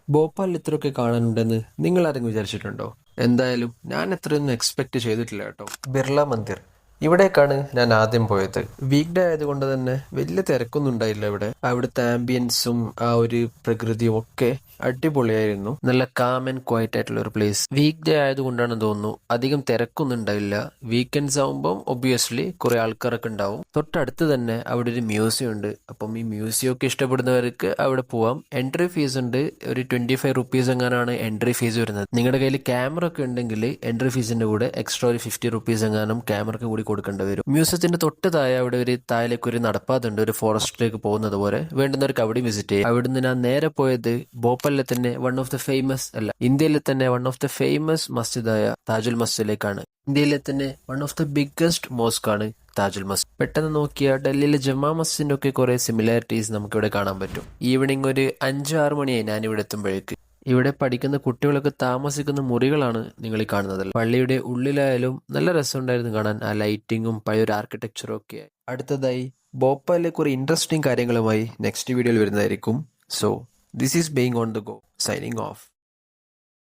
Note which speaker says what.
Speaker 1: ഭോപ്പാലിൽ ഇത്രയൊക്കെ കാണാനുണ്ടെന്ന് നിങ്ങൾ ആരെങ്കിലും വിചാരിച്ചിട്ടുണ്ടോ? എന്തായാലും ഞാൻ എത്രയൊന്നും എക്സ്പെക്ട് ചെയ്തിട്ടില്ല കേട്ടോ. ബിർള മന്ദിർ, ഇവിടേക്കാണ് ഞാൻ ആദ്യം പോയത്. വീക്ക് ഡേ ആയതുകൊണ്ട് തന്നെ വലിയ തിരക്കൊന്നും ഉണ്ടായില്ല ഇവിടെ. അവിടുത്തെ ആംബിയൻസും ആ ഒരു പ്രകൃതിയും ഒക്കെ അടിപൊളിയായിരുന്നു. നല്ല കാം ആൻഡ് ക്വയറ്റ് ആയിട്ടുള്ള ഒരു പ്ലേസ്. വീക്ക് ഡേ ആയതുകൊണ്ടാണെന്ന് തോന്നുന്നു അധികം തിരക്കൊന്നും ഉണ്ടായില്ല. വീക്കെൻഡ്സ് ആവുമ്പം ഒബ്വിയസ്ലി കുറെ ആൾക്കാരൊക്കെ ഉണ്ടാവും. തൊട്ടടുത്ത് തന്നെ അവിടെ ഒരു മ്യൂസിയം ഉണ്ട്. അപ്പം ഈ മ്യൂസിയം ഒക്കെ ഇഷ്ടപ്പെടുന്നവർക്ക് അവിടെ പോവാം. എൻട്രി ഫീസ് ഉണ്ട്, ഒരു 25 റുപ്പീസ് എങ്ങാനാണ് എൻട്രി ഫീസ് വരുന്നത്. നിങ്ങളുടെ കയ്യിൽ ക്യാമറ ഒക്കെ ഉണ്ടെങ്കിൽ എൻട്രി ഫീസിന്റെ കൂടെ എക്സ്ട്രാ ഒരു 50 റുപ്പീസ് എങ്ങാനും ക്യാമറക്ക് കൂടി കൊടുക്കേണ്ടി വരും. മ്യൂസിയത്തിന്റെ തൊട്ട് താഴെ അവിടെ ഒരു താഴേക്ക് ഒരു നടപ്പാതുണ്ട്, ഒരു ഫോറസ്റ്റിലേക്ക് പോകുന്നത് പോലെ. വേണ്ടുന്നവർക്ക് അവിടെ വിസിറ്റ് ചെയ്യും. അവിടുന്ന് ഞാൻ നേരെ പോയത് ഭോപ്പാലിലെ തന്നെ വൺ ഓഫ് ദ ഫേമസ് അല്ല ഇന്ത്യയിലെ തന്നെ വൺ ഓഫ് ദ ഫേമസ് മസ്ജിദായ താജുൽ മസ്ജിദിലേക്കാണ്. ഇന്ത്യയിലെ തന്നെ one of the biggest mosque ആണ് താജുൽ മസ്ജിദ്. പെട്ടെന്ന് നോക്കിയാൽ ഡൽഹിയിലെ ജമാ മസ്ജിദിന്റെ ഒക്കെ കുറെ സിമിലാരിറ്റീസ് നമുക്ക് ഇവിടെ കാണാൻ പറ്റും. ഈവനിങ് ഒരു 5-6 മണിയായി ഞാൻ ഇവിടെ എത്തുമ്പോഴേക്ക്. ഇവിടെ പഠിക്കുന്ന കുട്ടികളൊക്കെ താമസിക്കുന്ന മുറികളാണ് നിങ്ങൾ ഈ കാണുന്നത്. പള്ളിയുടെ ഉള്ളിലായാലും നല്ല രസമുണ്ടായിരുന്നു കാണാൻ, ആ ലൈറ്റിങ്ങും പഴയൊരു ആർക്കിടെക്ചറും ഒക്കെ. അടുത്തതായി ഭോപ്പാലിലെ കുറെ ഇൻട്രസ്റ്റിംഗ് കാര്യങ്ങളുമായി നെക്സ്റ്റ് വീഡിയോയിൽ വരുന്നതായിരിക്കും. So this is being on the go, signing off.